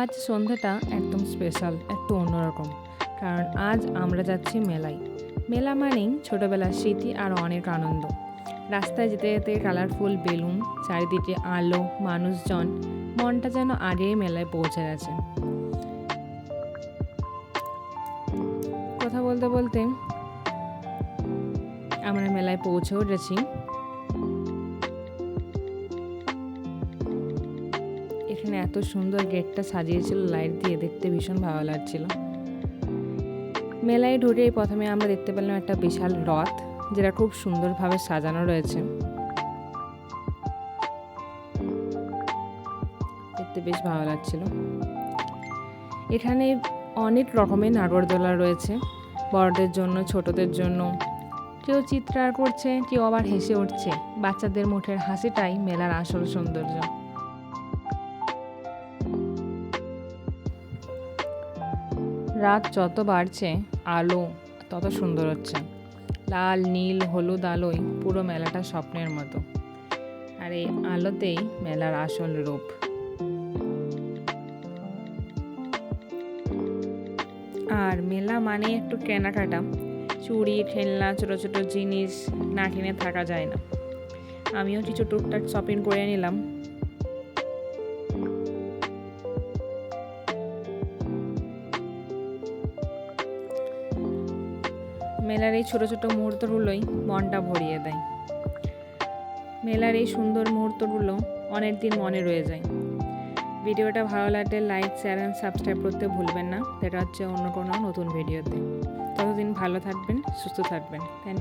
আজ সন্ধ্যাটা একদম স্পেশাল, একটু অন্যরকম। কারণ আজ আমরা যাচ্ছি মেলায়। মেলা মানেই ছোটোবেলার স্মৃতি আর অনেক আনন্দ। রাস্তায় যেতে যেতে কালারফুল বেলুন, চারিদিকে আলো, মানুষজন, মনটা যেন আগেই মেলায় পৌঁছে গেছে। কথা বলতে বলতে আমরা মেলায় পৌঁছেও গেছি। এখানে এত সুন্দর গেটটা সাজিয়েছিল লাইট দিয়ে, দেখতে ভীষণ ভালো লাগছিল। মেলায় ঢুকেই প্রথমে আমরা দেখতে পেলাম একটা বিশাল রথ, যেটা খুব সুন্দরভাবে সাজানো রয়েছে, দেখতে বেশ ভালো লাগছিল। এখানে অনেক রকমের নাগরদোলা রয়েছে, বড়দের জন্য, ছোটদের জন্য। কেউ চিৎকার করছে, কেউ আবার হেসে উঠছে। বাচ্চাদের মুখের হাসিটাই মেলার আসল সৌন্দর্য। রাত যত বাড়ছে আলো তত সুন্দর হচ্ছে। লাল, নীল, হলুদ আলোয় পুরো মেলাটা স্বপ্নের মতো। আর এই আলোতেই মেলার আসল রূপ। আর মেলা মানে একটু কেনাকাটা, চুড়ি, খেলনা, ছোটো ছোটো জিনিস না কিনে থাকা যায় না। আমিও কিছু টুকটাক শপিং করে নিলাম। মেলার এই ছোটো ছোটো মুহূর্তগুলোই মনটা ভরিয়ে দেয়। মেলার এই সুন্দর মুহূর্তগুলো অনেক দিন মনে রয়ে যায়। ভিডিওটা ভালো লাগলে লাইক, শেয়ার অ্যান্ড সাবস্ক্রাইব করতে ভুলবেন না। দেখা হচ্ছে অন্য কোনো নতুন ভিডিওতে। ততদিন ভালো থাকবেন, সুস্থ থাকবেন। Thank you.